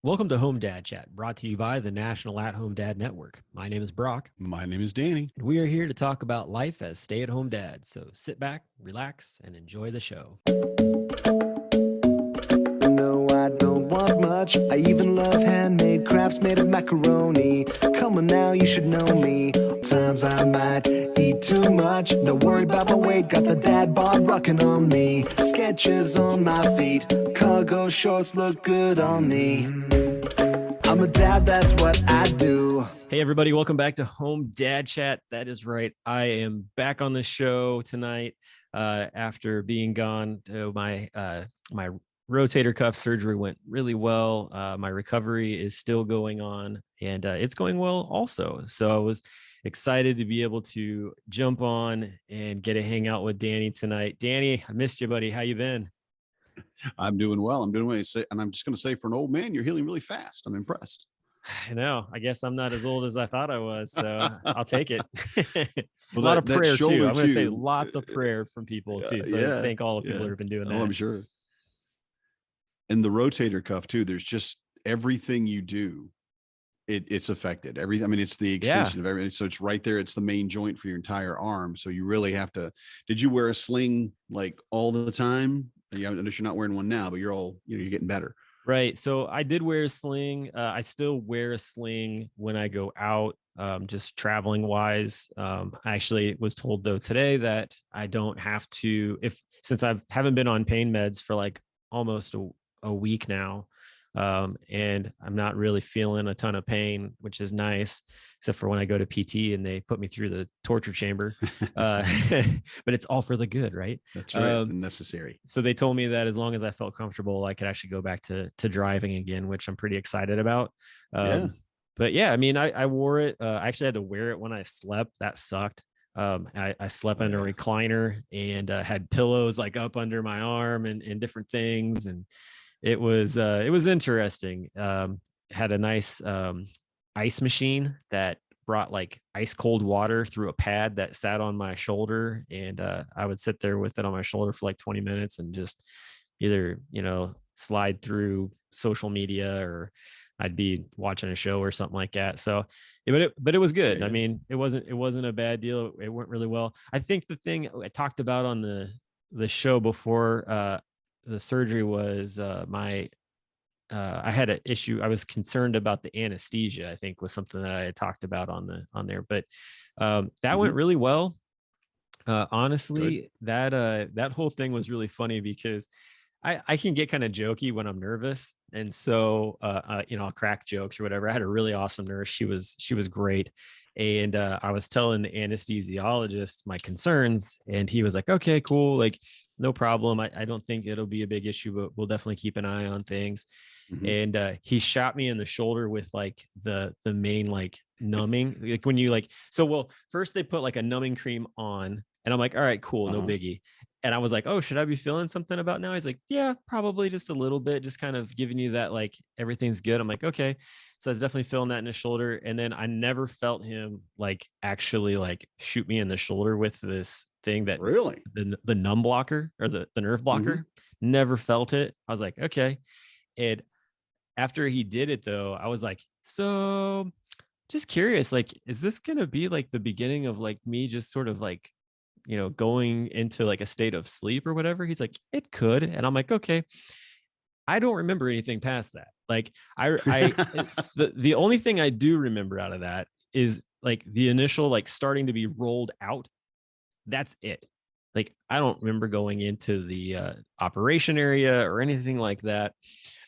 Welcome to Home Dad Chat, brought to you by the National At-Home Dad Network. My name is Brock, My name is Danny. and we are here to talk about life as stay-at-home dads. So sit back, relax, and enjoy the show. No, I don't want much. I even love handmade crafts made of macaroni. Come on now, you should know me. Times I might eat too much. No worry about my weight, got the dad bod rocking on me. Sketches on my feet, cargo shorts look good on me. I'm a dad, that's what I do. Hey, everybody, welcome back to Home Dad Chat. That is right. I am back on the show tonight after being gone. My rotator cuff surgery went really well. My recovery is still going on, and it's going well also. So I was excited to be able to jump on and get to hang out with Danny tonight. Danny, I missed you, buddy. How you been? I'm doing well. And I'm just going to say, for an old man, you're healing really fast. I'm impressed. I know. I guess I'm not as old as I thought I was, so I'll take it. Well, A lot of prayer too. I'm going to say too. lots of prayer from people too. So I thank all the people who have been doing that. I'm sure. And the rotator cuff too. There's just everything you do. It's affected. Everything. I mean, it's the extension of everything. So it's right there. It's the main joint for your entire arm. So you really have to. Did you wear a sling like all the time? Yeah, I notice you're not wearing one now, but you're getting better. Right. So I did wear a sling. I still wear a sling when I go out, just traveling wise. I actually was told though today that I don't have to, since I haven't been on pain meds for like almost a week now. And I'm not really feeling a ton of pain, which is nice, except for when I go to PT and they put me through the torture chamber. But it's all for the good, right? That's right. Necessary. So they told me that as long as I felt comfortable, I could actually go back to driving again, which I'm pretty excited about. But yeah, I mean, I wore it. I actually had to wear it when I slept. That sucked. I slept in a recliner and had pillows like up under my arm and different things. And it was interesting. Had a nice ice machine that brought like ice cold water through a pad that sat on my shoulder, and I would sit there with it on my shoulder for like 20 minutes and just either slide through social media, or I'd be watching a show or something like that. So but it was good. Yeah. I mean, it wasn't a bad deal. It went really well. I think the thing I talked about on the show before the surgery was I had an issue. I was concerned about the anesthesia, I think was something that I had talked about on there, but that went really well. Honestly, good. That whole thing was really funny because I can get kind of jokey when I'm nervous. And so, I'll crack jokes or whatever. I had a really awesome nurse. She was great. And I was telling the anesthesiologist my concerns, and he was like, okay, cool. Like, no problem. I don't think it'll be a big issue, but we'll definitely keep an eye on things. Mm-hmm. And he shot me in the shoulder with like the main like numbing, like when you first they put like a numbing cream on, and I'm like, all right, cool, no biggie. And I was like, oh, should I be feeling something about now? He's like, yeah, probably just a little bit, just kind of giving you that like everything's good. I'm like, okay. So I was definitely feeling that in his shoulder. And then I never felt him like actually like shoot me in the shoulder with this thing that really the numb blocker or the nerve blocker. Never felt it. I was like, okay. And after he did it though, I was like, so just curious, like, is this going to be like the beginning of like me just sort of like, going into like a state of sleep or whatever? He's like, it could. And I'm like, okay. I don't remember anything past that. Like the only thing I do remember out of that is like the initial, like starting to be rolled out. That's it. Like, I don't remember going into the operation area or anything like that.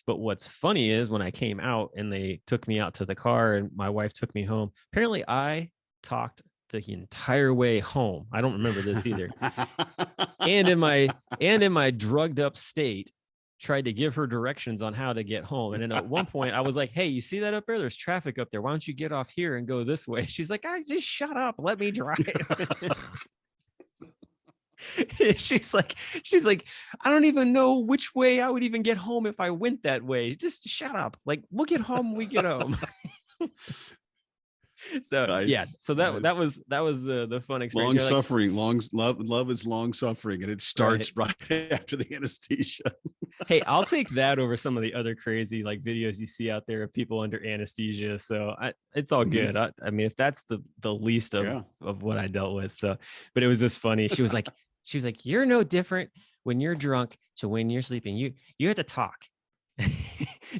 But what's funny is when I came out and they took me out to the car and my wife took me home, apparently I talked the entire way home. I don't remember this either. and in my drugged up state, tried to give her directions on how to get home. And then at one point I was like, hey, you see that up there? There's traffic up there. Why don't you get off here and go this way? She's like, I just shut up. Let me drive. she's like, I don't even know which way I would even get home if I went that way. Just shut up. Like, we'll get home when we get home. So yeah, Nice. so that was the fun experience. Long You're like, suffering, love is long suffering, and it starts right after the anesthesia. hey, I'll take that over some of the other crazy like videos you see out there of people under anesthesia. So it's all good. I mean, if that's the least of what I dealt with. So, but it was just funny. She was like, you're no different when you're drunk to when you're sleeping. You have to talk.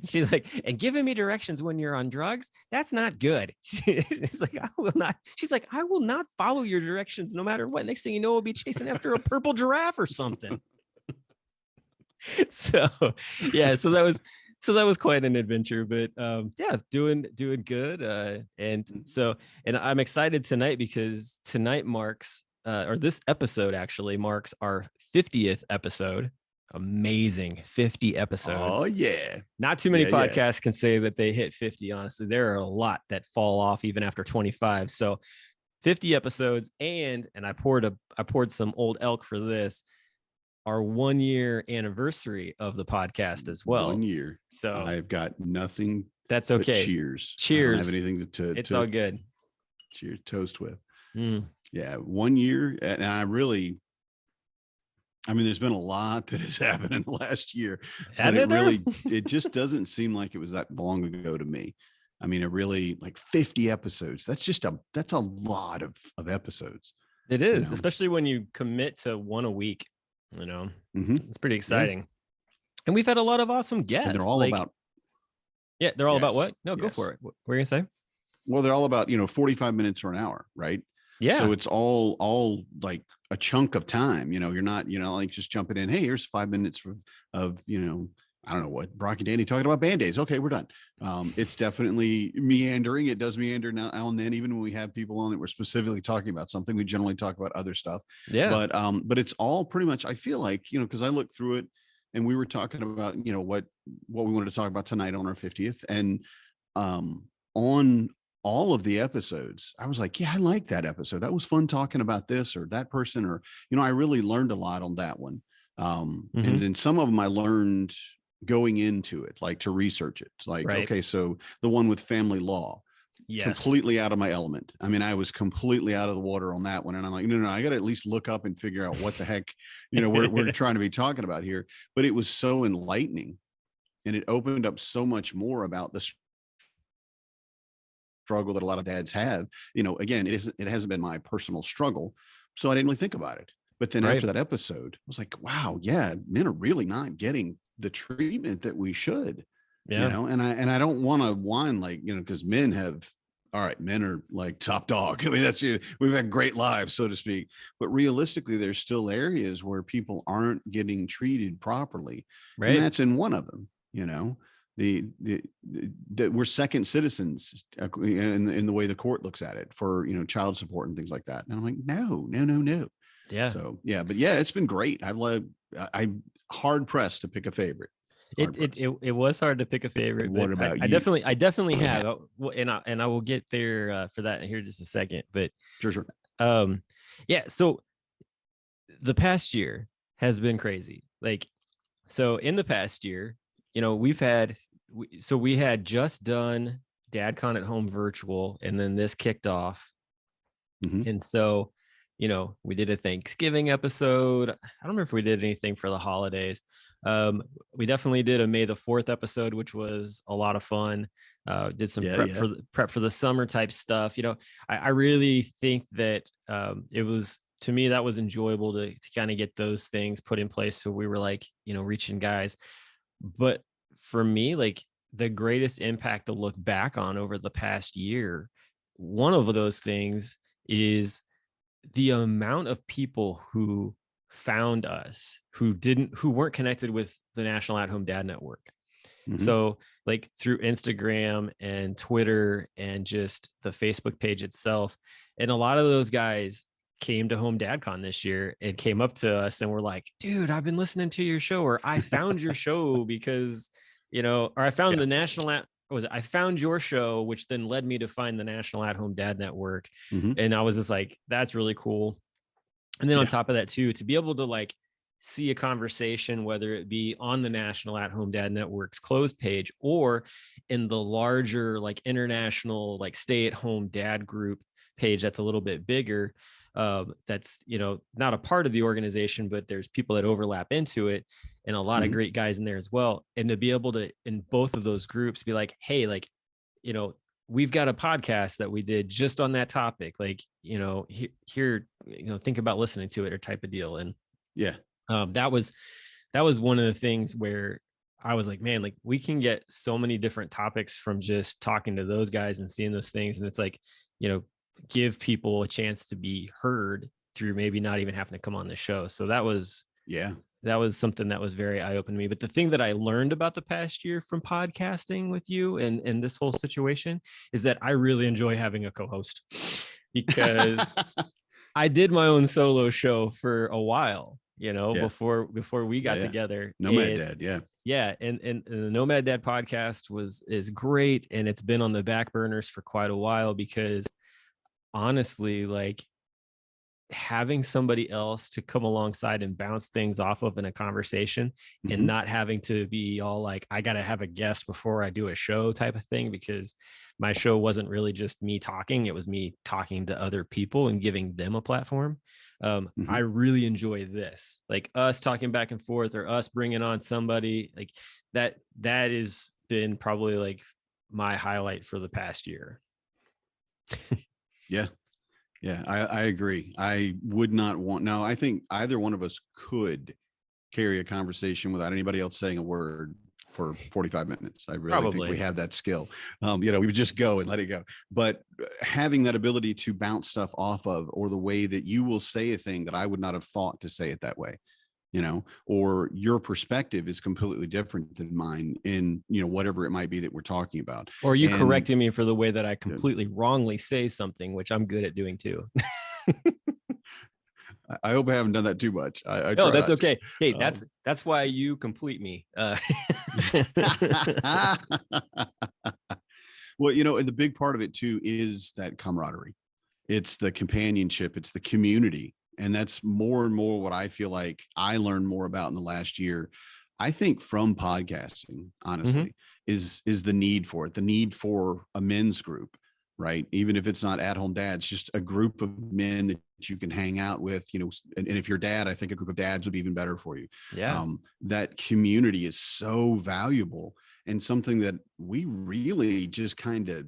She's like, and giving me directions when you're on drugs, that's not good. She's like, I will not. She's like, I will not follow your directions no matter what. Next thing you know, we'll be chasing after a purple giraffe or something. So yeah, so that was quite an adventure, but yeah, doing good. And I'm excited tonight because tonight marks or this episode actually marks our 50th episode. Amazing 50 episodes. Oh yeah. Not too many podcasts can say that they hit 50. Honestly, there are a lot that fall off even after 25. So 50 episodes, and I poured some old elk for this, our 1 year anniversary of the podcast as well. 1 year. So I've got nothing. That's okay. Cheers. Cheers. I don't have anything to it's all good. Cheers. Toast with. Mm. Yeah. 1 year. And I mean, there's been a lot that has happened in the last year. And it just doesn't seem like it was that long ago to me. I mean, it really, like 50 episodes. That's a lot of episodes. It is, especially when you commit to one a week, It's pretty exciting. Yeah. And we've had a lot of awesome guests. And they're all about. Yeah. They're all about what? No, go for it. What were you going to say? Well, they're all about, 45 minutes or an hour, right? Yeah. So it's all like a chunk of time, you're not, like just jumping in. Hey, here's 5 minutes of I don't know what, Brocky Danny talking about Band-Aids. Okay, we're done. It's definitely meandering. It does meander now and then, even when we have people on that we're specifically talking about something, we generally talk about other stuff. Yeah. But it's all pretty much, I feel like, because I looked through it and we were talking about, what we wanted to talk about tonight on our 50th. And on all of the episodes, I was like, yeah, I like that episode. That was fun talking about this or that person, or, I really learned a lot on that one. And then some of them I learned going into it, like to research it. Like, okay, so the one with family law, completely out of my element. I mean, I was completely out of the water on that one. And I'm like, no, I got to at least look up and figure out what the heck, we're trying to be talking about here. But it was so enlightening, and it opened up so much more about the struggle that a lot of dads have. Again, it hasn't been my personal struggle, so I didn't really think about it. But then after that episode, I was like, wow, yeah, men are really not getting the treatment that we should. And I don't want to whine, like, because men are like top dog. I mean, that's it. We've had great lives, so to speak. But realistically, there's still areas where people aren't getting treated properly. Right. And that's in one of them, that we're second citizens in the way the court looks at it for, child support and things like that. And I'm like, no. Yeah. So, yeah, but yeah, it's been great. I'm hard pressed to pick a favorite. It was hard to pick a favorite. What about you? I definitely have, and I will get there for that here in just a second. But sure. Yeah. So the past year has been crazy. Like, so in the past year, we had just done DadCon at Home virtual, and then this kicked off, and so. We did a Thanksgiving episode. I don't remember if we did anything for the holidays. We definitely did a May the 4th episode, which was a lot of fun. Did some prep for the summer type stuff. I really think that it was, to me, that was enjoyable to kind of get those things put in place. So we were like, reaching guys. But for me, like the greatest impact to look back on over the past year, one of those things is the amount of people who found us who weren't connected with the National At-Home Dad Network. So like through Instagram and Twitter and just the Facebook page itself. And a lot of those guys came to Home DadCon this year and came up to us and were like, dude, I've been listening to your show, or I found your show because, or I found the National I found your show, which then led me to find the National At-Home Dad Network. And I was just like, that's really cool. And then on top of that too, to be able to like see a conversation, whether it be on the National At Home Dad Network's closed page or in the larger like international like stay at home dad group page that's a little bit bigger, that's, you know, not a part of the organization, but there's people that overlap into it and a lot of great guys in there as well. And to be able to, in both of those groups, be like, hey, like, you know, we've got a podcast that we did just on that topic. Like, you know, here, you know, think about listening to it or type of deal. And yeah, that was one of the things where I was like, man, like we can get so many different topics from just talking to those guys and seeing those things. And it's like, you know, give people a chance to be heard through maybe not even having to come on the show. So that was something that was very eye-opening to me. But the thing that I learned about the past year from podcasting with you and this whole situation is that I really enjoy having a co-host, because I did my own solo show for a while, you know, before we got together. Nomad Dad. Yeah. And the Nomad Dad podcast is great. And it's been on the back burners for quite a while, because honestly, like having somebody else to come alongside and bounce things off of in a conversation and not having to be all like, I got to have a guest before I do a show type of thing, because my show wasn't really just me talking. It was me talking to other people and giving them a platform. I really enjoy this, like us talking back and forth or us bringing on somebody like that. That has been probably like my highlight for the past year. Yeah, I agree. I would not want, no, I think either one of us could carry a conversation without anybody else saying a word for 45 minutes. I really think we have that skill. You know, we would just go and let it go. But having that ability to bounce stuff off of, or the way that you will say a thing that I would not have thought to say it that way, you know, or your perspective is completely different than mine in, you know, whatever it might be that we're talking about. Or you correcting me for the way that I completely wrongly say something, which I'm good at doing too. I hope I haven't done that too much. No, that's okay. Hey, that's why you complete me. Well, you know, and the big part of it too is that camaraderie. It's the companionship. It's the community. And that's more and more what I feel like I learned more about in the last year. I think from podcasting, honestly, is the need for it, the need for a men's group, right? Even if it's not at home dads, just a group of men that you can hang out with, you know, and if you're dad, I think a group of dads would be even better for you. Yeah. That community is so valuable and something that we really just kind of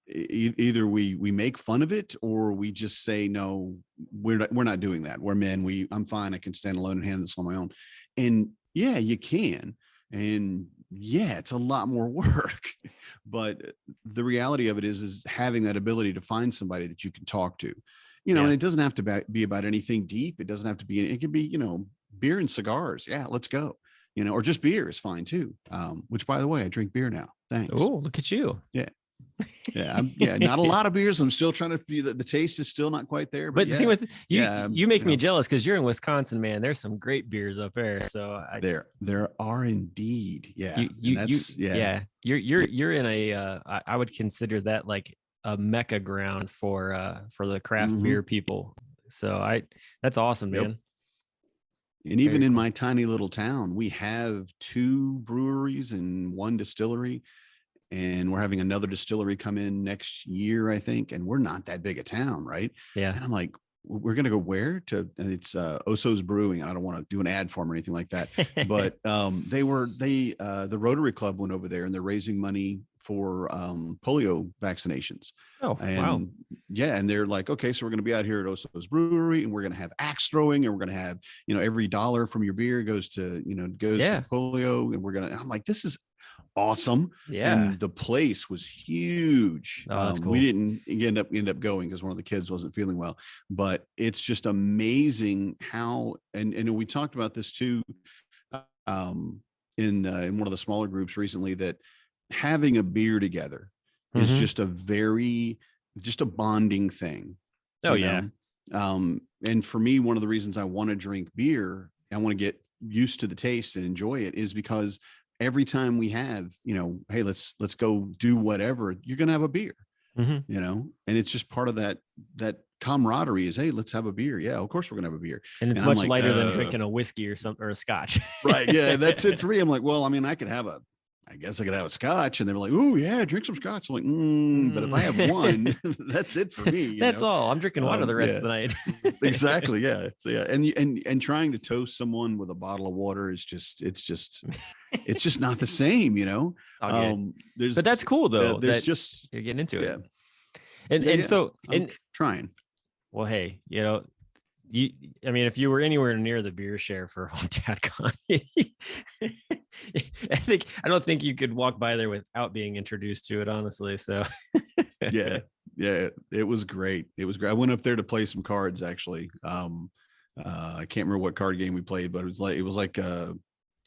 either we make fun of it or we just say, no, we're not doing that. We're men. I'm fine. I can stand alone and handle this on my own. And yeah, you can. And yeah, it's a lot more work, but the reality of it is having that ability to find somebody that you can talk to, you know, and it doesn't have to be about anything deep. It doesn't have to be, it can be, you know, beer and cigars. Yeah, let's go, you know, or just beer is fine too. Which by the way, I drink beer now. Thanks. Oh, look at you. Yeah. Yeah, not a lot of beers. I'm still trying to feel that the taste is still not quite there. But the thing with you make me jealous because you're in Wisconsin, man. There's some great beers up there. So there are indeed. Yeah, you're in a I would consider that like a mecca ground for the craft beer people. So that's awesome, man. And even in my tiny little town, we have 2 breweries and 1 distillery. And we're having another distillery come in next year, I think. And we're not that big a town, right? Yeah. And I'm like, we're going to go where? And it's Oso's Brewing. I don't want to do an ad for them or anything like that. But the Rotary Club went over there and they're raising money for polio vaccinations. Oh, and wow. Yeah. And they're like, okay, so we're going to be out here at Oso's Brewery and we're going to have axe throwing and we're going to have, you know, every $1 from your beer goes to polio. And I'm like, this is awesome. Yeah. And the place was huge. Oh, that's cool. We didn't end up going because one of the kids wasn't feeling well, but it's just amazing how, and we talked about this too, in one of the smaller groups recently, that having a beer together is just a bonding thing. Oh yeah. And for me, one of the reasons I want to drink beer, I want to get used to the taste and enjoy it, is because every time we have, you know, hey, let's go do whatever, you're going to have a beer, you know, and it's just part of that camaraderie is, hey, let's have a beer. Yeah, of course we're gonna have a beer. And it's I'm much like, lighter than drinking a whiskey or something, or a scotch. Right. Yeah, that's it for me. I'm like, well, I mean, I guess I could have a scotch. And they were like, oh yeah, drink some scotch. I'm like, but if I have one, that's it for me. That's all. I'm drinking water the rest of the night. Exactly. Yeah. So yeah. And trying to toast someone with a bottle of water is it's just not the same, but that's cool though. There's just you're getting into it. Yeah. And so I'm trying. Well, hey, I mean, if you were anywhere near the beer share for HomeDadCon, I don't think you could walk by there without being introduced to it, honestly. So yeah, it was great. It was great. I went up there to play some cards, actually. I can't remember what card game we played, but it was like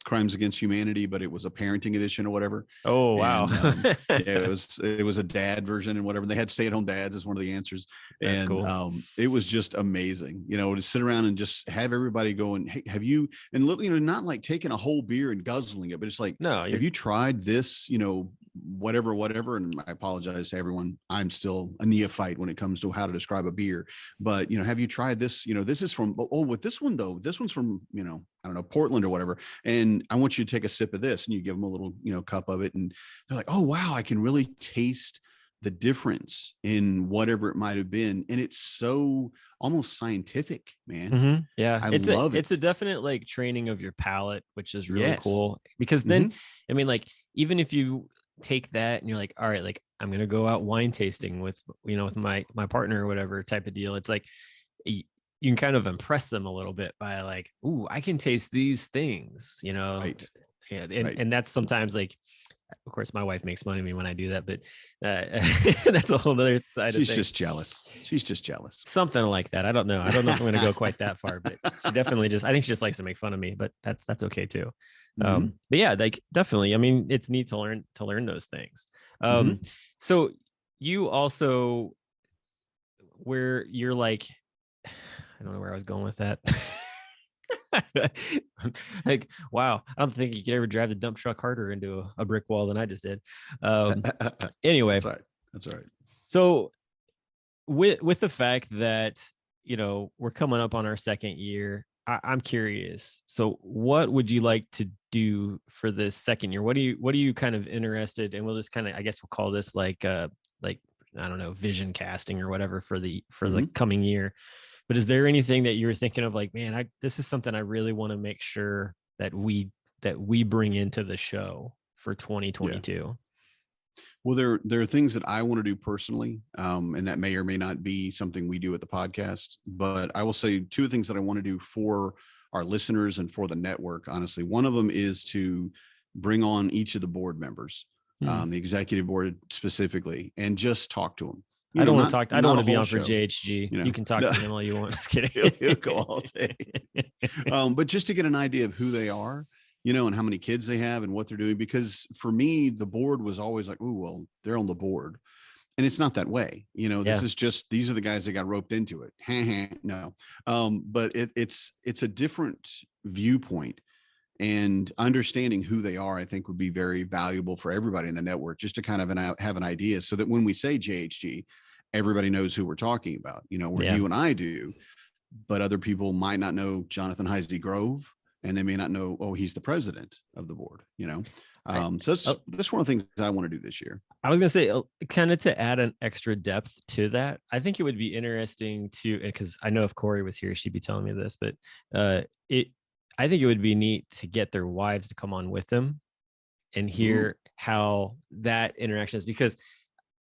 Crimes Against Humanity, but it was a parenting edition or whatever. Oh, wow. And, it was a dad version and whatever. They had stay-at-home dads as one of the answers. That's and cool. It was just amazing, to sit around and just have everybody going, hey, have you, and not like taking a whole beer and guzzling it, but it's like, no, have you tried this, whatever. And I apologize to everyone. I'm still a neophyte when it comes to how to describe a beer, but have you tried this? This is from, with this one though, this one's from, I don't know, Portland or whatever. And I want you to take a sip of this, and you give them a little, cup of it. And they're like, oh, wow, I can really taste the difference in whatever it might've been. And it's so almost scientific, man. Mm-hmm. Yeah. I love it. It's a definite like training of your palate, which is really cool, because then, I mean, like, even if you take that and you're like, all right, like I'm going to go out wine tasting with, with my partner or whatever type of deal. It's like, you can kind of impress them a little bit by like, ooh, I can taste these things, Right. Yeah. And that's sometimes like, of course, my wife makes fun of me when I do that, but that's a whole other side of things. She's just jealous. Something like that. I don't know if I'm going to go quite that far, but she definitely I think she just likes to make fun of me, but that's okay too. But yeah, like definitely. I mean, it's neat to learn those things. So you also, where you're like, I don't know where I was going with that. Like, wow, I don't think you could ever drive the dump truck harder into a brick wall than I just did. Anyway, that's all right. So with the fact that, we're coming up on our second year, I'm curious. So what would you like to do for this second year? What are you kind of interested in? We'll just kind of, I guess we'll call this like, I don't know, vision casting or whatever for the coming year. But is there anything that you're thinking of like, man, this is something I really want to make sure that we bring into the show for 2022? Yeah. Well, there are things that I want to do personally, and that may or may not be something we do at the podcast. But I will say two things that I want to do for our listeners and for the network. Honestly, one of them is to bring on each of the board members, the executive board specifically, and just talk to them. I don't want to talk. I don't want to be on for JHG. You can talk to him all you want. Just kidding. He'll go all day. But just to get an idea of who they are, and how many kids they have and what they're doing. Because for me, the board was always like, oh, well, they're on the board. And it's not that way. This is just, these are the guys that got roped into it. No. But it's a different viewpoint, and understanding who they are, I think would be very valuable for everybody in the network, just to kind of have an idea, so that when we say JHG, everybody knows who we're talking about, where you and I do, but other people might not know Jonathan Heisey Grove, and they may not know, oh, he's the president of the board, so that's one of the things I want to do this year. I was going to say, kind of to add an extra depth to that, I think it would be interesting to, because I know if Corey was here, she'd be telling me this, but I think it would be neat to get their wives to come on with them and hear how that interaction is. Because,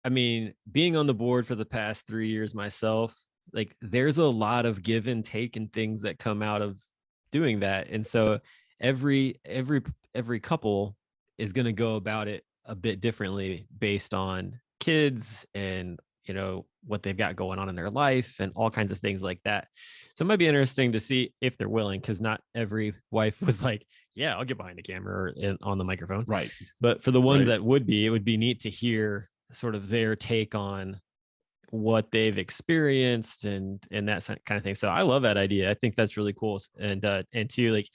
I mean, being on the board for the past 3 years myself, like there's a lot of give and take and things that come out of doing that. And so every couple is going to go about it a bit differently based on kids and, what they've got going on in their life and all kinds of things like that. So it might be interesting to see if they're willing, because not every wife was like, yeah, I'll get behind the camera or on the microphone. Right. But for the ones that would be, it would be neat to hear sort of their take on what they've experienced and that kind of thing. So I love that idea. I think that's really cool. And two, like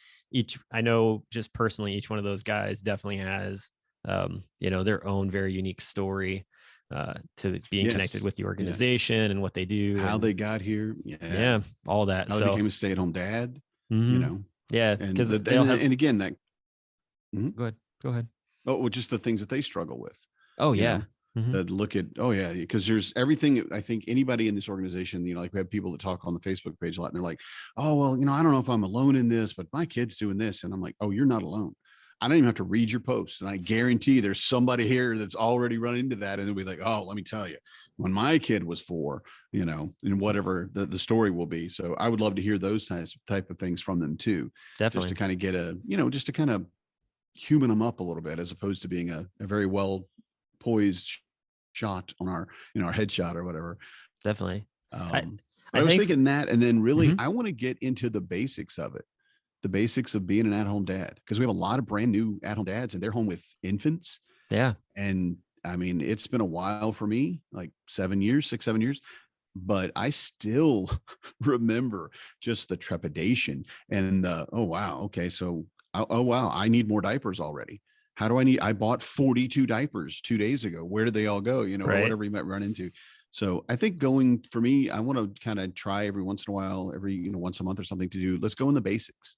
I know just personally, each one of those guys definitely has, their own very unique story. to being connected with the organization and what they do, how they got here. Yeah. All that. How they became a stay-at-home dad, you know? Yeah. And, because and again, that, go ahead. Oh, well, just the things that they struggle with. Oh, you yeah. know, to look at, because there's everything. I think anybody in this organization, like we have people that talk on the Facebook page a lot, and they're like, oh, well, I don't know if I'm alone in this, but my kid's doing this. And I'm like, oh, you're not alone. I don't even have to read your posts. And I guarantee there's somebody here that's already run into that. And they'll be like, oh, let me tell you, when my kid was 4, and whatever the story will be. So I would love to hear those type of things from them too. Definitely. Just to kind of get just to kind of human them up a little bit, as opposed to being a very well poised shot on our headshot or whatever. Definitely. I was thinking that, and then really I want to get into the basics of it, the basics of being an at-home dad, because we have a lot of brand new at-home dads and they're home with infants. And I mean, it's been a while for me, like 6-7 years, but I still remember just the trepidation and the, oh wow, okay, so oh wow, I need more diapers already. How do I bought 42 diapers 2 days ago. Where did they all go? Or whatever you might run into. So I think for me, I want to kind of try every once in a while, every, once a month or something to do. Let's go in the basics,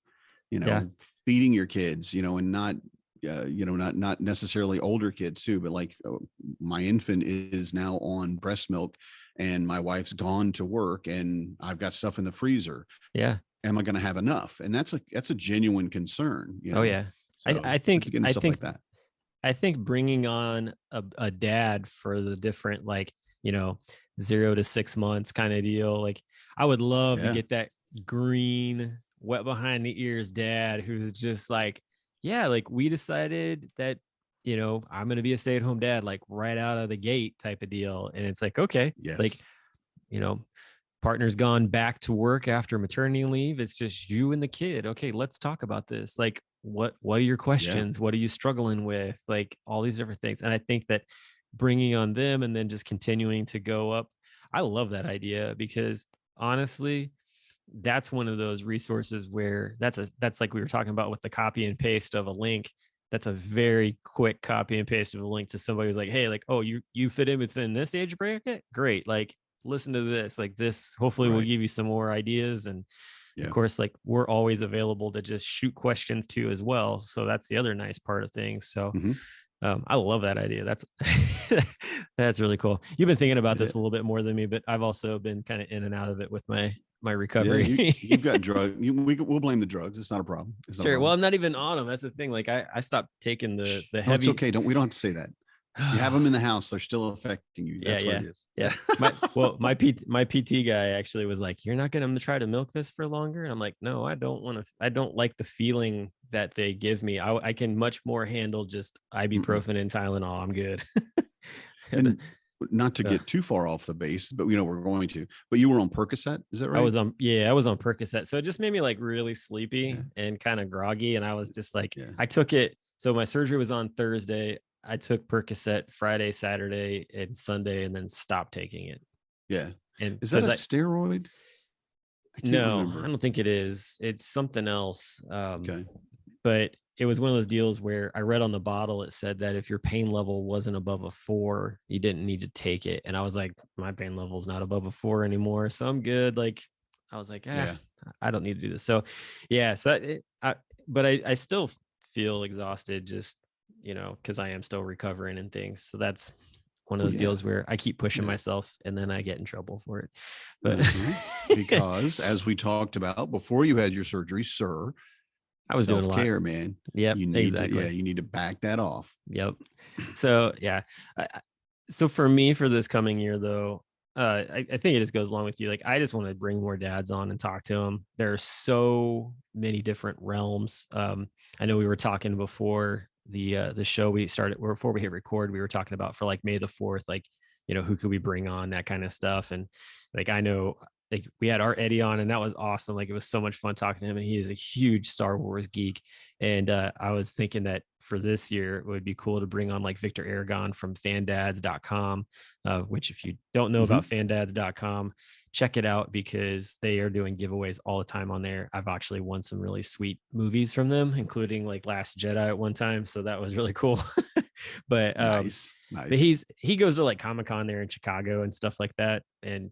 feeding your kids, and not, not necessarily older kids too, but like my infant is now on breast milk and my wife's gone to work and I've got stuff in the freezer. Yeah. Am I going to have enough? And that's a genuine concern. Oh yeah. So I think like that. I think bringing on a dad for the different, 0 to 6 months kind of deal. Like I would love to get that green, wet behind the ears dad who's just like, we decided that, I'm going to be a stay-at-home dad, like right out of the gate type of deal. And it's like, okay, partner's gone back to work after maternity leave. It's just you and the kid. Okay, let's talk about this. Like, what are your questions? What are you struggling with? Like all these different things. And I think that bringing on them and then just continuing to go up, I love that idea, because honestly, that's one of those resources where that's like we were talking about with the copy and paste of a link. That's a very quick copy and paste of a link to somebody who's like, hey, like, oh, you fit in within this age bracket? Great. Like, listen to this. Like this, hopefully will give you some more ideas. And of course, like we're always available to just shoot questions to as well. So that's the other nice part of things. So I love that idea. That's really cool. You've been thinking about this a little bit more than me, but I've also been kind of in and out of it with my recovery. You've got drugs. We'll blame the drugs. It's not a problem. Sure. Well, I'm not even on them. That's the thing. Like I stopped taking the heavy. It's okay. We don't have to say that. You have them in the house. They're still affecting you. That's what it is. Yeah. My PT guy actually was like, you're not going to try to milk this for longer. And I'm like, no, I don't want to. I don't like the feeling that they give me. I can much more handle just ibuprofen and Tylenol. I'm good. And not to get too far off the base, but we're going to. But you were on Percocet, is that right? I was on Percocet. So it just made me like really sleepy and kind of groggy. And I was just like, I took it. So my surgery was on Thursday. I took Percocet Friday, Saturday, and Sunday, and then stopped taking it. Yeah. And is that a steroid? No, remember. I don't think it is. It's something else. Okay. But it was one of those deals where I read on the bottle, it said that if your pain level wasn't above a 4, you didn't need to take it. And I was like, my pain level is not above a 4 anymore. So I'm good. Like, I was like, I don't need to do this. So but I still feel exhausted just, because I am still recovering and things. So that's one of those deals where I keep pushing myself and then I get in trouble for it. But because as we talked about before you had your surgery, sir, I was doing a lot. Self-care, man. Yep, you need exactly. You need to back that off. Yep. So so for me, for this coming year though, I think it just goes along with you. Like, I just want to bring more dads on and talk to them. There are so many different realms. I know we were talking before the show we started, or before we hit record, we were talking about for like May the 4th, like, who could we bring on, that kind of stuff. And like, I know like we had our Eddie on and that was awesome. Like it was so much fun talking to him, and he is a huge Star Wars geek. And I was thinking that for this year, it would be cool to bring on like Victor Aragon from Fandads.com, which if you don't know about Fandads.com, check it out because they are doing giveaways all the time on there. I've actually won some really sweet movies from them, including like Last Jedi at one time. So that was really cool. But nice. Nice. But he goes to like Comic-Con there in Chicago and stuff like that. And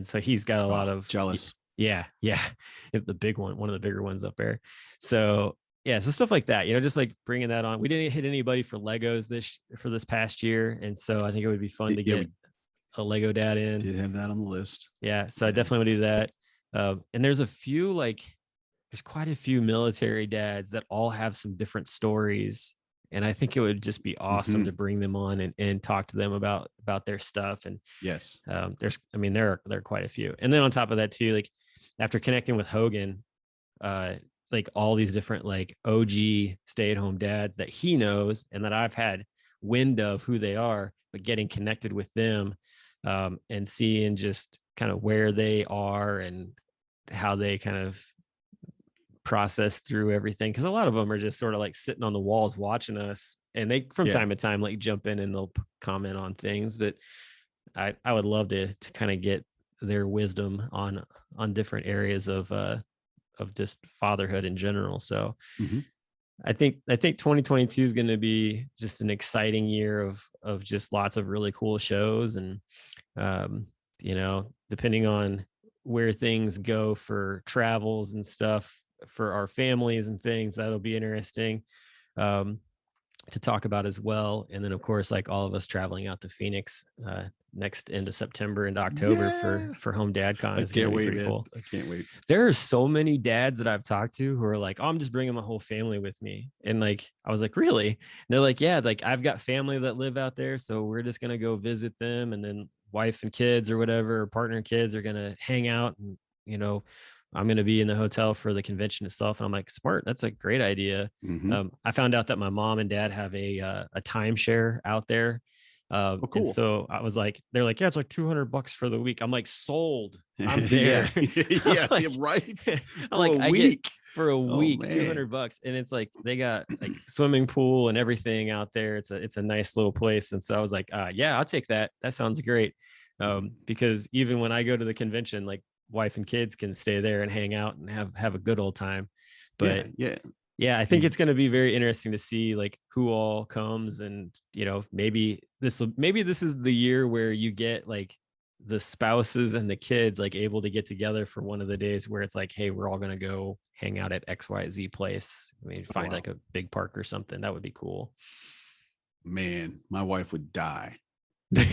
so he's got a lot of jealous. Yeah. The big one of the bigger ones up there. So yeah, so stuff like that, just like bringing that on. We didn't hit anybody for Legos this past year. And so I think it would be fun to get a Lego dad in. Did have that on the list. Yeah. So I definitely would do that. And there's quite a few military dads that all have some different stories. And I think it would just be awesome to bring them on and talk to them about their stuff. And yes, there are quite a few. And then on top of that too, like after connecting with Hogan, like all these different like OG stay-at-home dads that he knows and that I've had wind of who they are, but getting connected with them and seeing just kind of where they are and how they kind of process through everything. Because a lot of them are just sort of like sitting on the walls watching us, and they from time to time like jump in and they'll comment on things. But I would love to kind of get their wisdom on different areas of just fatherhood in general. So I think 2022 is going to be just an exciting year of just lots of really cool shows. And depending on where things go for travels and stuff for our families and things, that'll be interesting to talk about as well. And then of course, like all of us traveling out to Phoenix next into September and October for Home Dad Con. I can't wait, man. Cool. I can't wait. There are so many dads that I've talked to who are like, oh, I'm just bringing my whole family with me. And like, I was like, really? And they're like, yeah, like I've got family that live out there. So we're just going to go visit them. And then wife and kids or whatever, or partner and kids are going to hang out. And, I'm going to be in the hotel for the convention itself. And I'm like, smart. That's a great idea. I found out that my mom and dad have a timeshare out there. Cool. And so I was like, they're like, yeah, it's like $200 for the week. I'm like, sold. I'm there. yeah, like, right. I'm like, I get for a week, $200. And it's like, they got like swimming pool and everything out there. It's a nice little place. And so I was like, yeah, I'll take that. That sounds great. Because even when I go to the convention, like wife and kids can stay there and hang out and have a good old time. But yeah, I think it's going to be very interesting to see like who all comes. And maybe this is the year where you get like the spouses and the kids like able to get together for one of the days where it's like, hey, we're all going to go hang out at XYZ place. I mean, find like a big park or something. That would be cool. Man, my wife would die. But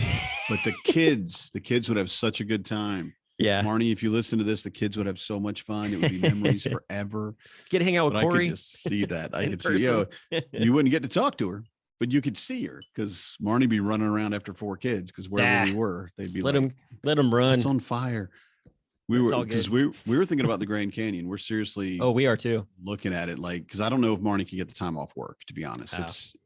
the kids would have such a good time. Yeah, Marnie, if you listen to this, the kids would have so much fun. It would be memories forever. Get to hang out with Corey. I could just see that. I could see, you wouldn't get to talk to her, but you could see her because Marnie be running around after 4 kids because wherever we were, they'd be let them run. It's on fire. We were because we were thinking about the Grand Canyon. We're seriously we are too looking at it like because I don't know if Marnie can get the time off work, to be honest.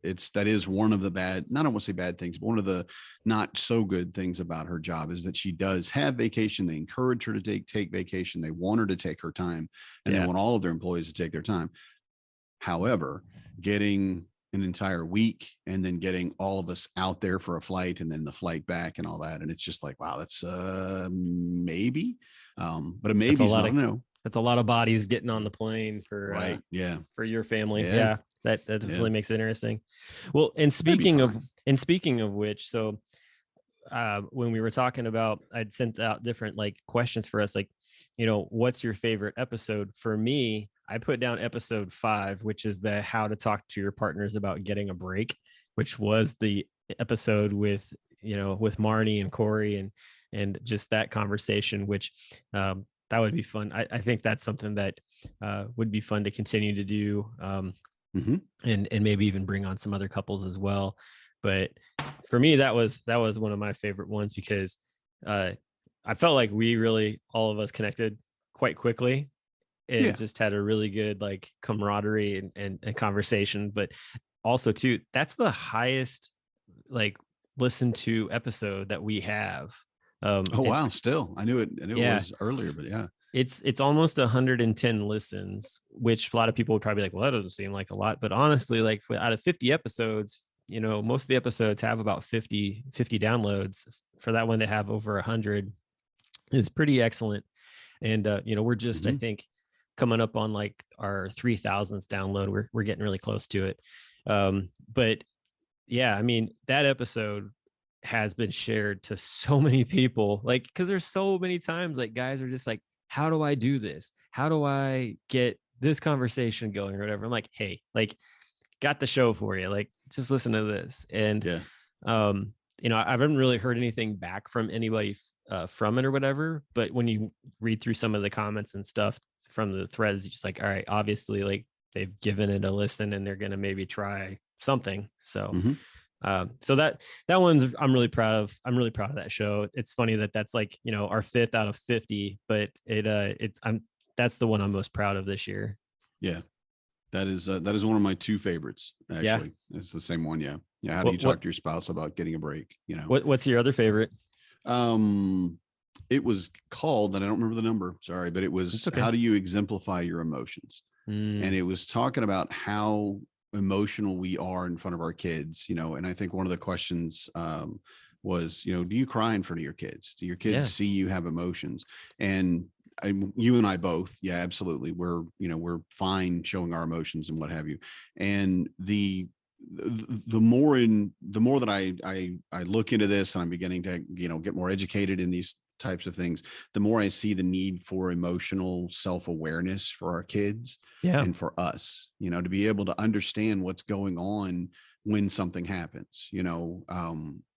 That is one of the bad, not I don't want to say bad things, but one of the not so good things about her job is that she does have vacation. They encourage her to take vacation. They want her to take her time, and they want all of their employees to take their time. However, getting an entire week and then getting all of us out there for a flight and then the flight back and all that, and it's just like, wow, that's maybe. But a maybe is not no. That's a lot of bodies getting on the plane for for your family. Yeah, that really makes it interesting. Well, and speaking of which, so when we were talking about, I'd sent out different like questions for us, like, what's your favorite episode? For me, I put down episode 5, which is the how to talk to your partners about getting a break, which was the episode with Marnie and Corey and just that conversation, which that would be fun. I think that's something that would be fun to continue to do and maybe even bring on some other couples as well. But for me, that was one of my favorite ones because I felt like we really, all of us connected quite quickly. It just had a really good like camaraderie and conversation, but also too, that's the highest like listened to episode that we have. Wow. Still, I knew it was earlier, but it's almost 110 listens, which a lot of people would probably be like, well, that doesn't seem like a lot, but honestly, like out of 50 episodes, most of the episodes have about 50 downloads. For that one to have over 100 is pretty excellent. And we're just I think coming up on like our 3,000th download. We're getting really close to it. But yeah, I mean, that episode has been shared to so many people, like, because there's so many times like guys are just like, how do I do this? How do I get this conversation going or whatever? I'm like, hey, like, got the show for you. Like, just listen to this. And Yeah. I haven't really heard anything back from anybody from it or whatever. But when you read through some of the comments and stuff from the threads, just like, all right, obviously, like they've given it a listen and they're gonna maybe try something. So, so that one's I'm really proud of. I'm really proud of that show. It's funny that that's like our 5th out of 50, but that's the one I'm most proud of this year. Yeah. That is one of my 2 favorites. Actually, it's the same one. Yeah. Yeah. How do you talk to your spouse about getting a break? What's your other favorite? It was called, and I don't remember the number. Sorry, but it was How do you exemplify your emotions? And it was talking about how emotional we are in front of our kids. And I think one of the questions was, do you cry in front of your kids? Do your kids see you have emotions? And you and I both, yeah, absolutely. We're fine showing our emotions and what have you. And the more that I look into this and I'm beginning to, get more educated in these types of things, the more I see the need for emotional self-awareness for our kids and for us, to be able to understand what's going on when something happens.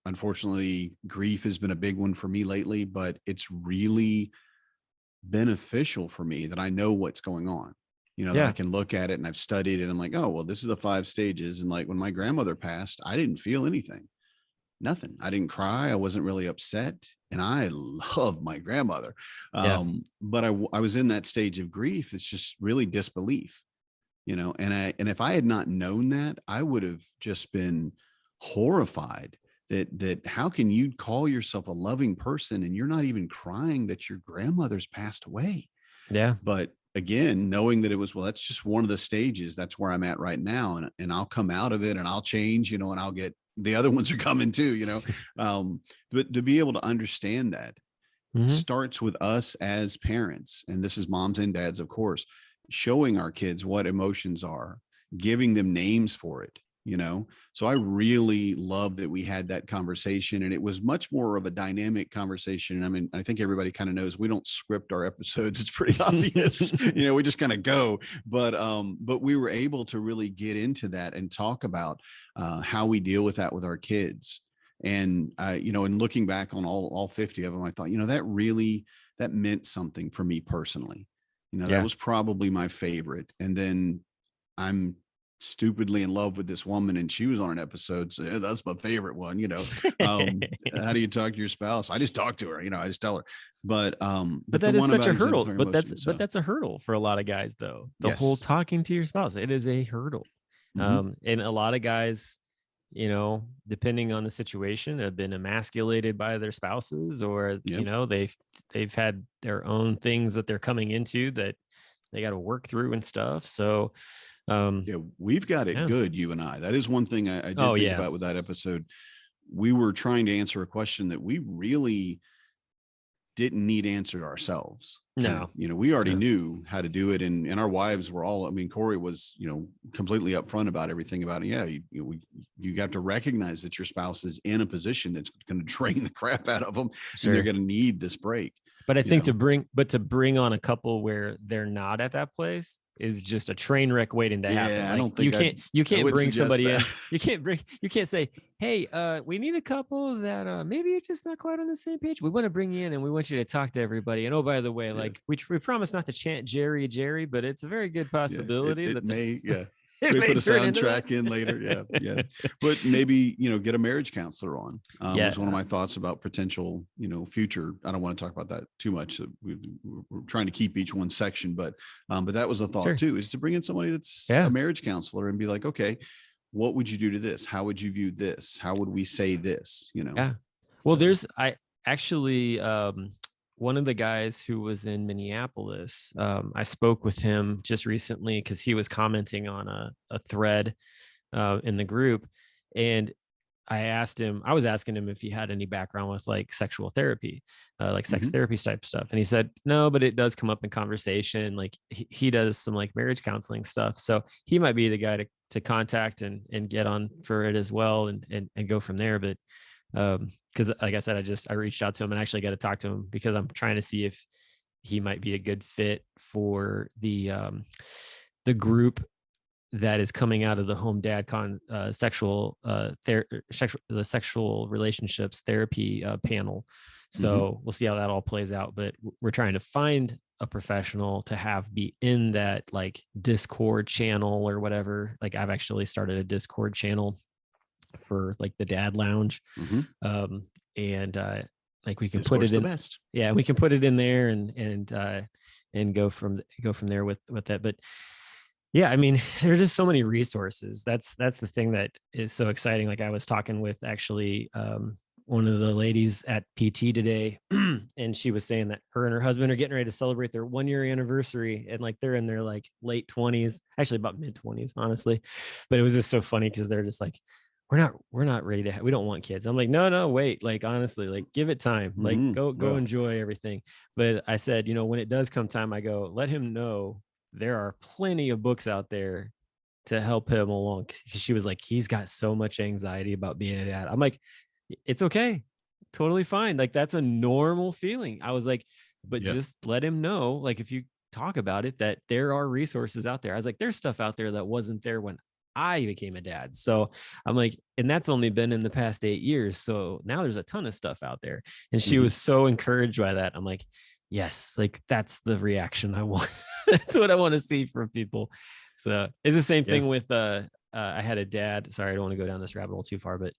Unfortunately, grief has been a big one for me lately, but it's really beneficial for me that I know what's going on, that I can look at it and I've studied it. I'm like, oh, well, this is the 5 stages. And like when my grandmother passed, I didn't feel anything, nothing. I didn't cry. I wasn't really upset. And I love my grandmother. But I was in that stage of grief. It's just really disbelief, and if I had not known that, I would have just been horrified that how can you call yourself a loving person and you're not even crying that your grandmother's passed away? Yeah. But again, knowing that it was, well, that's just one of the stages. That's where I'm at right now. And I'll come out of it and I'll change, and I'll get, the other ones are coming too, but to be able to understand that starts with us as parents. And this is moms and dads, of course, showing our kids what emotions are, giving them names for it. So I really love that we had that conversation, and it was much more of a dynamic conversation. I mean, I think everybody kind of knows we don't script our episodes. It's pretty obvious, we just kind of go, but we were able to really get into that and talk about how we deal with that with our kids. And, and looking back on all 50 of them, I thought, that meant something for me personally. That was probably my favorite. And then I'm stupidly in love with this woman, and she was on an episode, so that's my favorite one. How do you talk to your spouse? I just talk to her, I just tell her. But that is such a hurdle. But that's a hurdle for a lot of guys, though. The whole talking to your spouse, it is a hurdle. And a lot of guys, depending on the situation, have been emasculated by their spouses, or they've had their own things that they're coming into that they got to work through and stuff. So we've got it good, you and I. That is one thing I did think about with that episode. We were trying to answer a question that we really didn't need answered ourselves. No, we already knew how to do it, and our wives were all. I mean, Corey was, completely upfront about everything about it. Yeah, you have to recognize that your spouse is in a position that's going to drain the crap out of them, and they're going to need this break. But I think to bring on a couple where they're not at that place is just a train wreck waiting to happen. I don't think you can't bring somebody that. in. You can't say, hey, we need a couple that maybe you're just not quite on the same page. We want to bring you in and we want you to talk to everybody. And oh, by the way, like we promise not to chant Jerry, but it's a very good possibility it may we put a soundtrack in later. Yeah. But maybe, get a marriage counselor on. Was one of my thoughts about potential, future. I don't want to talk about that too much. We're trying to keep each one section, but that was a thought too, is to bring in somebody that's a marriage counselor and be like, okay, what would you do to this? How would you view this? How would we say this? Yeah. Well, I actually, one of the guys who was in Minneapolis, I spoke with him just recently because he was commenting on a thread in the group, and I was asking him if he had any background with like sexual therapy, like sex Mhm. therapy type stuff. And he said, no, but it does come up in conversation. Like he does some like marriage counseling stuff. So he might be the guy to contact and get on for it as well and go from there. But because like I said, I reached out to him and actually got to talk to him because I'm trying to see if he might be a good fit for the group that is coming out of the home dad the sexual relationships therapy panel. So we'll see how that all plays out. But we're trying to find a professional to have be in that like Discord channel or whatever. Like I've actually started a Discord channel for like the dad lounge. And like we can put it in the best. Yeah, we can put it in there and go from there with that. But yeah, I mean, there's just so many resources. That's the thing that is so exciting. Like I was talking with actually one of the ladies at PT today, and she was saying that her and her husband are getting ready to celebrate their 1-year anniversary, and like they're in their like late 20s, actually about mid 20s, honestly. But it was just so funny because they're just like, we're not ready to we don't want kids. I'm like, no, wait, like honestly, like give it time, like go Yeah. enjoy everything. But I said, when it does come time, I go, let him know there are plenty of books out there to help him along. She was like, he's got so much anxiety about being a dad. I'm like, it's okay, totally fine, like that's a normal feeling. I was like, but just let him know, like if you talk about it, that there are resources out there. I was like, there's stuff out there that wasn't there when I became a dad. So I'm like, and that's only been in the past 8 years. So now there's a ton of stuff out there. And she was so encouraged by that. I'm like, yes, like that's the reaction I want. That's what I want to see from people. So it's the same thing with I had a dad. Sorry, I don't want to go down this rabbit hole too far, but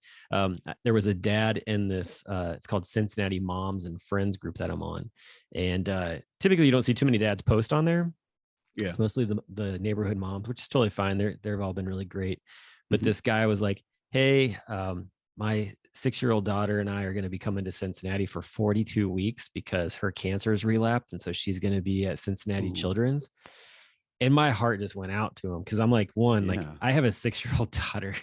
there was a dad in this. It's called Cincinnati Moms and Friends group that I'm on, and typically you don't see too many dads post on there. Yeah. It's mostly the neighborhood moms, which is totally fine. They've all been really great. But this guy was like, hey, my 6-year-old daughter and I are going to be coming to Cincinnati for 42 weeks because her cancer is relapsed. And so she's going to be at Cincinnati Children's. And my heart just went out to him because I'm like, one, like I have a 6-year-old daughter,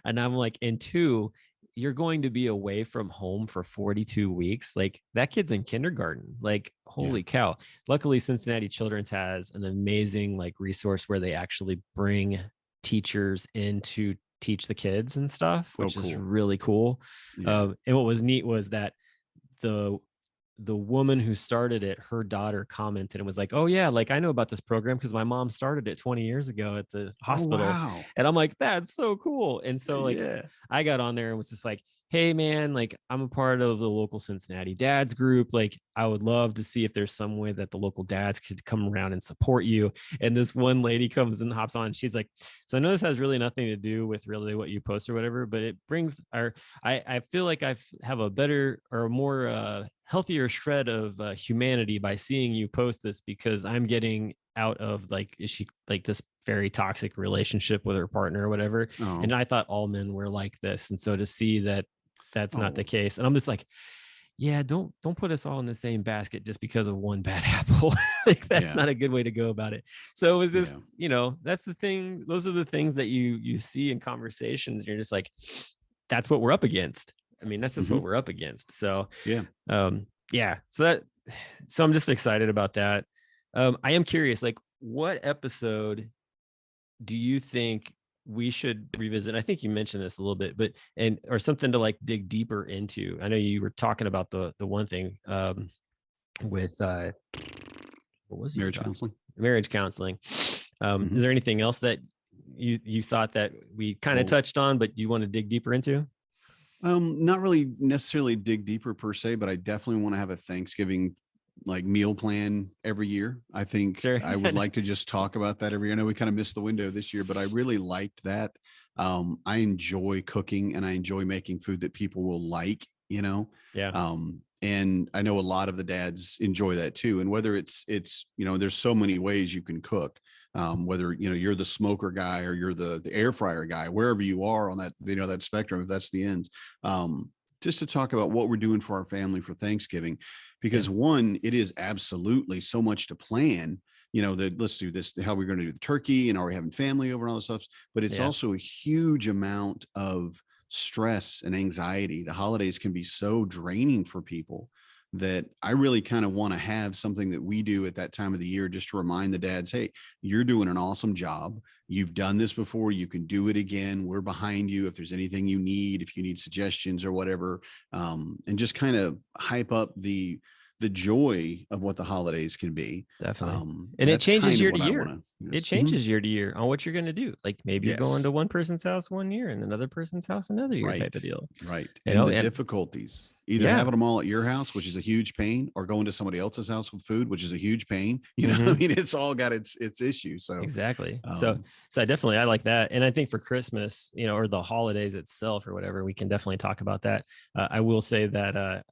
and I'm like, and two, you're going to be away from home for 42 weeks. Like that kid's in kindergarten. Like, holy cow. Luckily, Cincinnati Children's has an amazing like resource where they actually bring teachers in to teach the kids and stuff, which is really cool. And what was neat was that the woman who started it, her daughter commented and was like, oh yeah, like I know about this program because my mom started it 20 years ago at the hospital. Wow. And I'm like, that's so cool. And so like I got on there and was just like, hey man, like I'm a part of the local Cincinnati dads group. Like I would love to see if there's some way that the local dads could come around and support you. And this one lady comes and hops on. She's like, so I know this has really nothing to do with really what you post or whatever, but it brings I feel like I have a better or more healthier shred of humanity by seeing you post this, because I'm getting out of like, is she like this very toxic relationship with her partner or whatever. And I thought all men were like this. And so to see that that's not the case. And I'm just like, yeah, don't put us all in the same basket just because of one bad apple. Like that's not a good way to go about it. So it was just, that's the thing. Those are the things that you see in conversations. And you're just like, that's what we're up against. I mean, that's just what we're up against. So So I'm just excited about that. I am curious, like what episode do you think we should revisit? I think you mentioned this a little bit, but or something to like dig deeper into. I know you were talking about the one thing with what was marriage counseling? Marriage counseling. Is there anything else that you thought that we kind of touched on, but you want to dig deeper into? Not really necessarily dig deeper per se, but I definitely want to have a Thanksgiving like meal plan every year. I think I would like to just talk about that every year. I know we kind of missed the window this year, but I really liked that. I enjoy cooking and I enjoy making food that people will like, and I know a lot of the dads enjoy that too. And whether it's, there's so many ways you can cook, whether, you're the smoker guy or you're the air fryer guy, wherever you are on that, that spectrum, if that's the ends, just to talk about what we're doing for our family for Thanksgiving, because one, it is absolutely so much to plan, that let's do this, how we're going to do the turkey and are we having family over and all this stuff, but it's also a huge amount of stress and anxiety. The holidays can be so draining for people that I really kind of want to have something that we do at that time of the year just to remind the dads, hey, you're doing an awesome job. You've done this before. You can do it again. We're behind you. If there's anything you need, if you need suggestions or whatever, and just kind of hype up the joy of what the holidays can be. Definitely. And it changes year to year. It changes Mm-hmm. year to year on what you're going to do. Like maybe you're going to one person's house one year and another person's house another year type of deal. Right. You And know, the difficulties, either having them all at your house, which is a huge pain, or going to somebody else's house with food, which is a huge pain. You know, I mean, it's all got its issues. So exactly. So I like that. And I think for Christmas, you know, or the holidays itself or whatever, we can definitely talk about that. I will say that,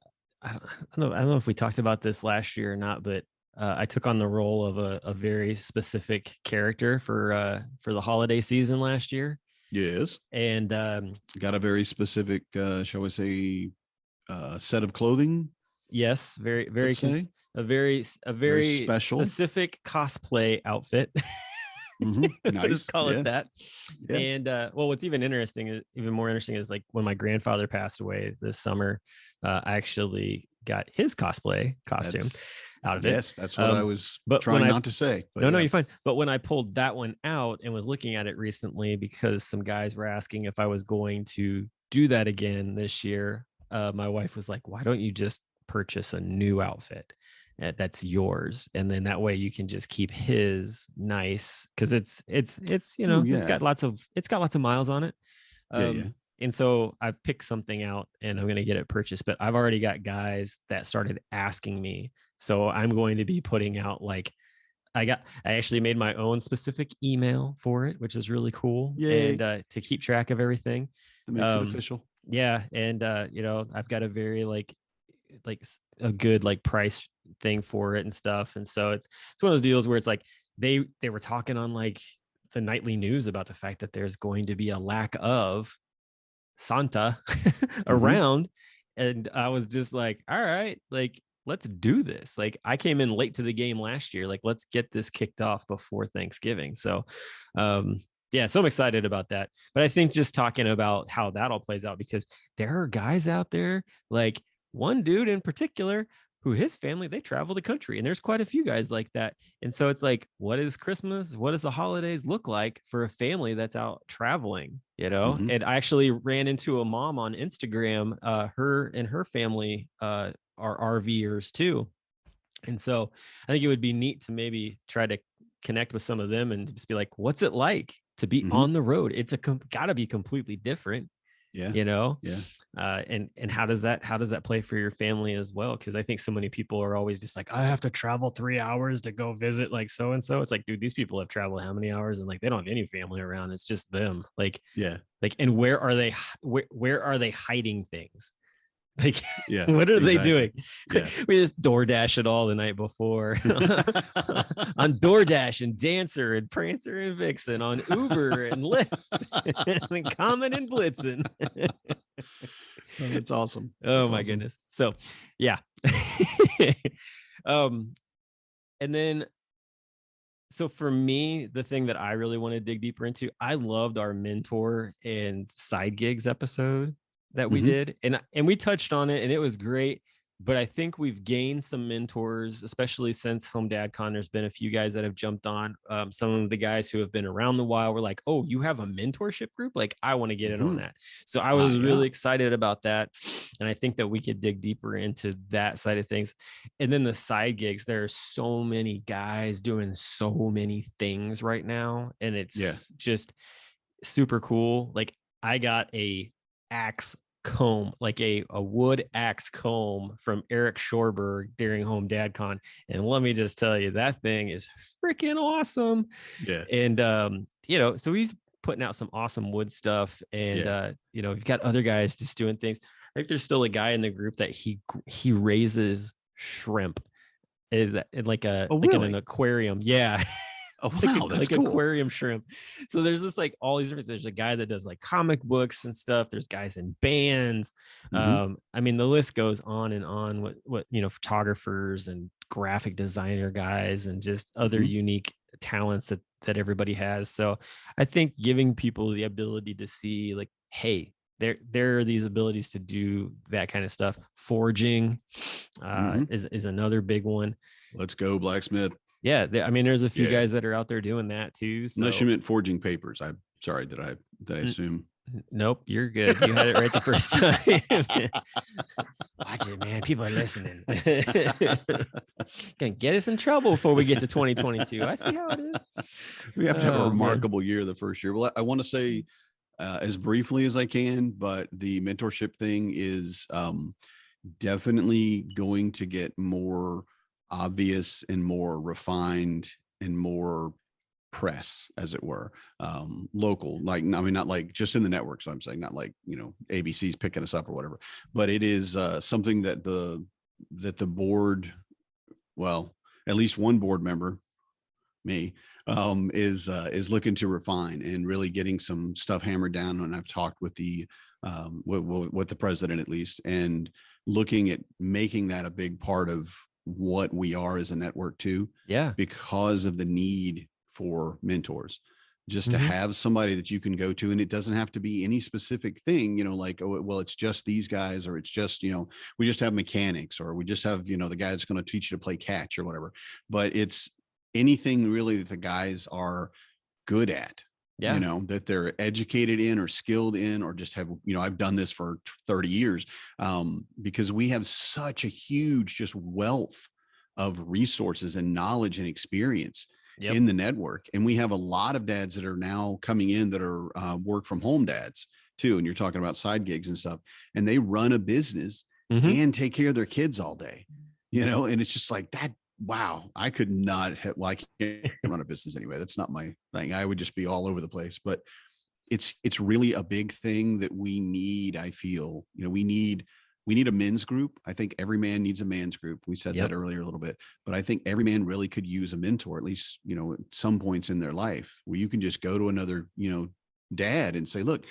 I don't know if we talked about this last year or not, but I took on the role of a very specific character for the holiday season last year. Yes. And got a very specific, shall we say, set of clothing. Yes, very a very special, specific cosplay outfit. Mm-hmm. Nice. Just call it that. Yeah. And well, what's even more interesting is like when my grandfather passed away this summer, I actually got his cosplay costume out of it. Yes, that's what I was trying not to say. But no, you're fine. But when I pulled that one out and was looking at it recently, because some guys were asking if I was going to do that again this year, my wife was like, "Why don't you just purchase a new outfit that's yours, and then that way you can just keep his nice, because it's you know it's got lots of miles on it." And so I've picked something out and I'm going to get it purchased, but I've already got guys that started asking me. So I'm going to be putting out like, I actually made my own specific email for it, which is really cool. Yay. And to keep track of everything. That makes it official. Yeah. And you know, I've got a very like a good like price thing for it and stuff. And so it's one of those deals where it's like they were talking on like the nightly news about the fact that there's going to be a lack of Santa around. And I was just like, all right, like, let's do this. Like, I came in late to the game last year. Like, let's get this kicked off before Thanksgiving. So, yeah, so I'm excited about that. But I think just talking about how that all plays out, because there are guys out there, like one dude in particular, who his family, they travel the country, and there's quite a few guys like that. And so it's like, what is Christmas? What does the holidays look like for a family that's out traveling, you know? And I actually ran into a mom on Instagram. Her and her family are RVers too. And so I think it would be neat to maybe try to connect with some of them and just be like, what's it like to be on the road? It's gotta be completely different. Yeah. You know? Yeah. And how does that play for your family as well? Because I think so many people are always just like, I have to travel 3 hours to go visit like so and so. It's like, dude, these people have traveled how many hours, and like they don't have any family around. It's just them. Like, yeah. Like, and where are they hiding things? Like, yeah, what are they doing? Yeah. We just DoorDash it all the night before on DoorDash and Dancer and Prancer and Vixen, on Uber and Lyft and Comet and Blitzen. Oh, that's awesome. Oh my goodness. So yeah. And then, so for me, the thing that I really want to dig deeper into, I loved our mentor and side gigs episode that we did. And we touched on it and it was great. But I think we've gained some mentors, especially since Home Dad Con. There's been a few guys that have jumped on. Some of the guys who have been around the while were like, oh, you have a mentorship group? Like, I want to get in on that. So I was really excited about that. And I think that we could dig deeper into that side of things. And then the side gigs, there are so many guys doing so many things right now. And it's just super cool. Like, I got a axe comb, like a wood axe comb from Eric Shorberg during Home Dad Con, and let me just tell you, that thing is freaking awesome. And you know, so he's putting out some awesome wood stuff, and you know, you've got other guys just doing things. I think there's still a guy in the group that he raises shrimp. Is that like in an aquarium? Yeah. Oh, wow, that's like cool. Aquarium shrimp. So there's just like all these different, there's a guy that does like comic books and stuff. There's guys in bands. I mean, the list goes on and on. What you know, photographers and graphic designer guys and just other unique talents that everybody has. So I think giving people the ability to see like, hey, there are these abilities to do that kind of stuff. Forging is another big one. Let's go, blacksmith. Yeah, I mean, there's a few guys that are out there doing that too. So. Unless you meant forging papers. I'm sorry. Did I assume? Nope, you're good. You had it right the first time. Watch it, man. People are listening. Gonna get us in trouble before we get to 2022. I see how it is. We have to have a remarkable year the first year. Well, I want to say as briefly as I can, but the mentorship thing is definitely going to get more obvious and more refined and more press, as it were, local, like, I mean, not like just in the network. So I'm saying not like, ABC's picking us up or whatever, but it is something that the board, well, at least one board member, me, is looking to refine and really getting some stuff hammered down. And I've talked with the with the president, at least, and looking at making that a big part of what we are as a network too. Yeah. Because of the need for mentors, just to have somebody that you can go to. And it doesn't have to be any specific thing, like, oh, well, it's just these guys, or it's just, we just have mechanics, or we just have, the guy that's going to teach you to play catch or whatever. But it's anything really that the guys are good at, that they're educated in or skilled in, or just have, I've done this for 30 years, because we have such a huge just wealth of resources and knowledge and experience in the network. And we have a lot of dads that are now coming in that are work from home dads too. And you're talking about side gigs and stuff, and they run a business and take care of their kids all day, and it's just like that. Wow. I could not have, I can't run a business anyway. That's not my thing. I would just be all over the place, but it's really a big thing that we need. I feel, we need a men's group. I think every man needs a man's group. We said that earlier a little bit, but I think every man really could use a mentor, at least, at some points in their life, where you can just go to another, dad and say, look,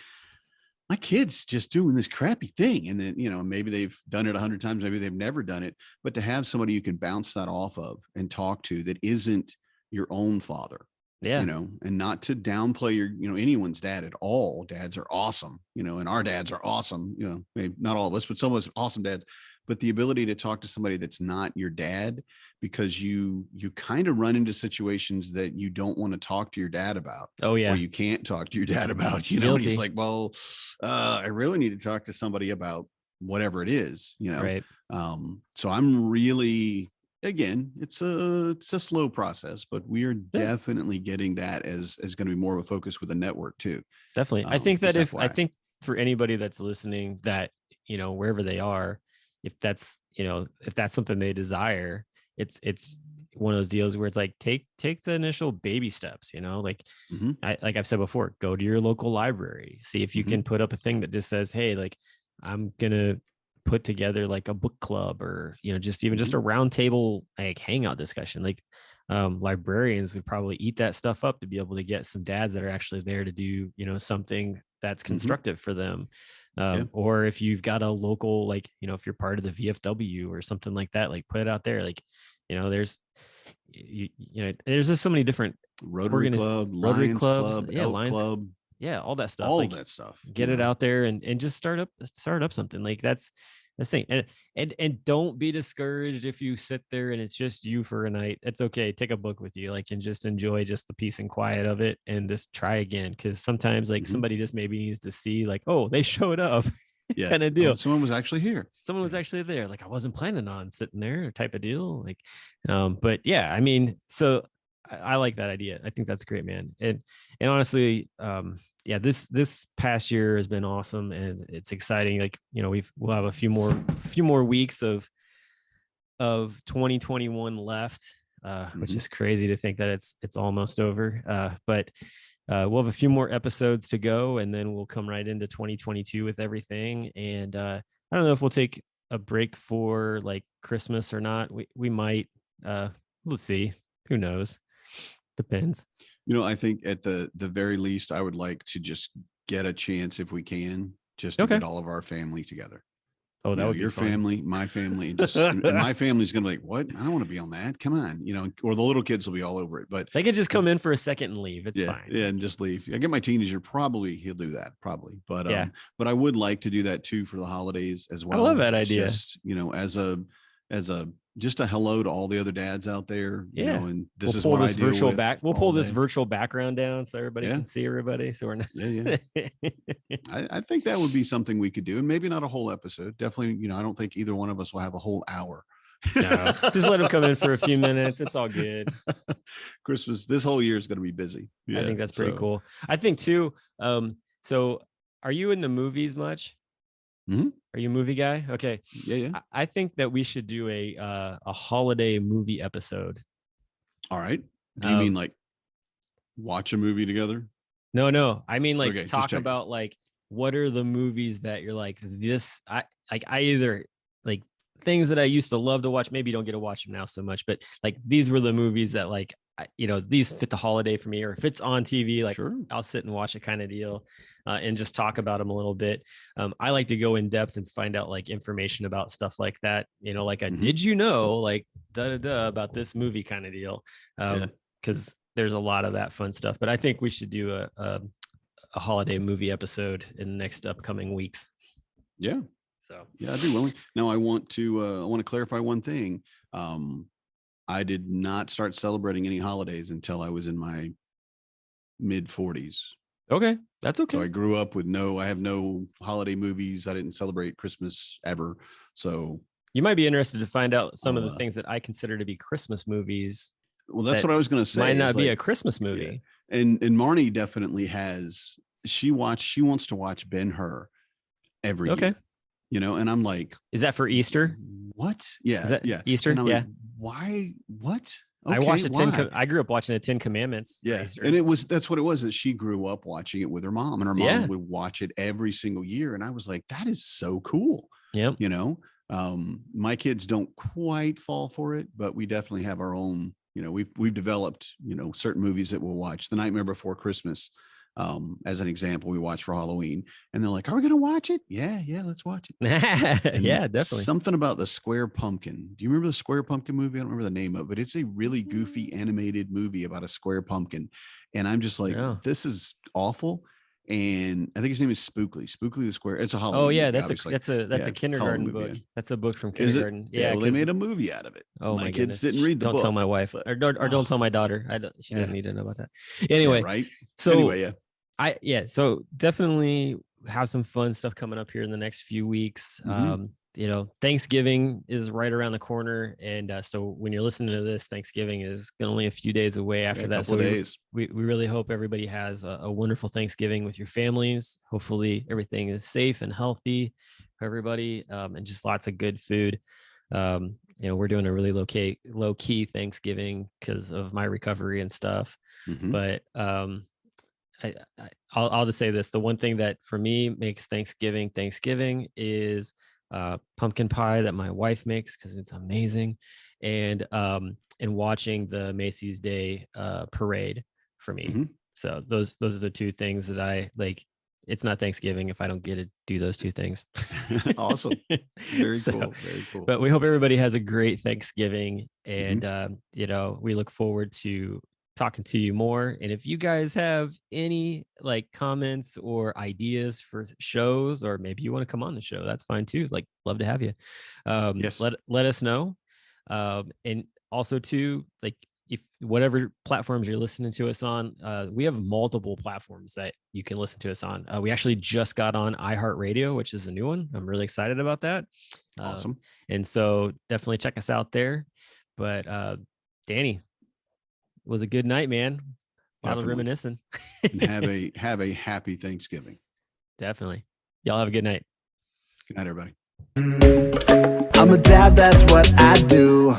my kid's just doing this crappy thing. And then, maybe they've done it 100 times, maybe they've never done it, but to have somebody you can bounce that off of and talk to that isn't your own father, and not to downplay your, anyone's dad at all. Dads are awesome, and our dads are awesome, maybe not all of us, but some of us awesome dads. But the ability to talk to somebody that's not your dad, because you kind of run into situations that you don't want to talk to your dad about. Oh yeah. Or you can't talk to your dad about, and he's like, well, I really need to talk to somebody about whatever it is, Right. So I'm really, again, it's a slow process, but we are definitely getting that as going to be more of a focus with the network too. Definitely. I think that I think for anybody that's listening, that, wherever they are, if that's something they desire, it's one of those deals where it's like, take the initial baby steps, like like I've said before, go to your local library, see if you can put up a thing that just says, hey, like, I'm going to put together like a book club, or, just even just a round table, like hangout discussion. Like librarians would probably eat that stuff up to be able to get some dads that are actually there to do, something that's constructive for them. Or if you've got a local, like, if you're part of the VFW or something like that, like put it out there. Like, there's just so many different Rotary Club, Rotary Lions clubs, Club, Elk Club, all that stuff, all of that stuff. Get it out there and just start up something. Like that's the thing. And don't be discouraged if you sit there and it's just you for a night. It's okay. Take a book with you, like, and just enjoy just the peace and quiet of it, and just try again. Cause sometimes like somebody just maybe needs to see, like, oh, they showed up. Kind of deal. Someone was actually here. Someone was actually there. Like, I wasn't planning on sitting there, type of deal. Like, but yeah, I mean, so I like that idea. I think that's great, man. And honestly, this past year has been awesome, and it's exciting. Like, we'll have a few more weeks of 2021 left, which is crazy to think that it's almost over. But we'll have a few more episodes to go, and then we'll come right into 2022 with everything. And I don't know if we'll take a break for like Christmas or not. We might. Let's see. Who knows? Depends. I think at the very least, I would like to just get a chance, if we can, just to get all of our family together. Oh, that would be your fun. family, my family, and my family's going to be like, what? I don't want to be on that. Come on. Or the little kids will be all over it, but they could just come in for a second and leave. It's yeah, fine. Yeah. And just leave. I get my teenager. He'll do that probably, but, yeah. But I would like to do that too for the holidays as well. I love that idea. Just, just a hello to all the other dads out there, and this is what I deal with. We'll pull this virtual background down so everybody can see everybody. So we're not. Yeah. I think that would be something we could do, and maybe not a whole episode. Definitely, I don't think either one of us will have a whole hour. No, just let them come in for a few minutes. It's all good. Christmas, this whole year is going to be busy. Yeah, I think that's pretty cool. I think too. So are you in the movies much? Mm-hmm. Are you a movie guy? Okay. Yeah. I think that we should do a holiday movie episode. All right. Do you mean like watch a movie together? No. I mean like talk about like what are the movies that you're like this? I either like things that I used to love to watch. Maybe you don't get to watch them now so much, but like these were the movies that like these fit the holiday for me, or if it's on TV, like sure. I'll sit and watch it kind of deal, and just talk about them a little bit. I like to go in depth and find out like information about stuff like that, like a did you know, like about this movie kind of deal, because there's a lot of that fun stuff. But I think we should do a holiday movie episode in the next upcoming weeks. Yeah. So yeah, I'd be willing. Now I want to clarify one thing. I did not start celebrating any holidays until I was in my mid 40s. Okay. That's okay. So I grew up with I have no holiday movies. I didn't celebrate Christmas ever. So you might be interested to find out some of the things that I consider to be Christmas movies. Well, that's what I was going to say. Might not be a Christmas movie. Yeah. And Marnie definitely has, she wants to watch Ben-Hur every year. And I'm like, is that for Easter? What? Yeah. Is that Easter? Yeah. Like, why? What? Okay, I watched I grew up watching the 10 Commandments. Yeah. And that's what it was, that she grew up watching it with her mom, and her mom would watch it every single year. And I was like, that is so cool. Yeah. My kids don't quite fall for it, but we definitely have our own, we've developed, certain movies that we'll watch. The Nightmare Before Christmas, as an example, we watch for Halloween, and they're like, are we going to watch it? Yeah, let's watch it. Yeah, definitely. Something about the Square Pumpkin. Do you remember the Square Pumpkin movie? I don't remember the name of it, but it's a really goofy animated movie about a square pumpkin. And I'm just like, this is awful. And I think his name is Spookly the Square. It's a Halloween. Oh yeah, movie, that's a kindergarten book. Movie. That's a book from kindergarten. Yeah, well, they made a movie out of it. Oh my goodness. kids didn't read the book. Don't tell my wife, or don't tell my daughter. She doesn't need to know about that. Anyway, right. So anyway, so definitely have some fun stuff coming up here in the next few weeks. Thanksgiving is right around the corner, and so when you're listening to this, Thanksgiving is only a few days away after that. So we really hope everybody has a wonderful Thanksgiving with your families. Hopefully everything is safe and healthy for everybody, and just lots of good food. We're doing a really low key Thanksgiving because of my recovery and stuff. But I'll just say this: the one thing that for me makes Thanksgiving is pumpkin pie that my wife makes, because it's amazing, and watching the Macy's Day parade for me. So those are the two things that I like. It's not Thanksgiving if I don't get to do those two things. Awesome. Very cool. But we hope everybody has a great Thanksgiving, and we look forward to talking to you more. And if you guys have any like comments or ideas for shows, or maybe you want to come on the show, that's fine too. Like, love to have you. Yes. Let us know. And also too, like, if whatever platforms you're listening to us on, we have multiple platforms that you can listen to us on. We actually just got on iHeartRadio, which is a new one. I'm really excited about that. Awesome. And so definitely check us out there. But Danny, it was a good night, man. A lot of reminiscing. And have a happy Thanksgiving. Definitely. Y'all have a good night. Good night, everybody. I'm a dad, that's what I do.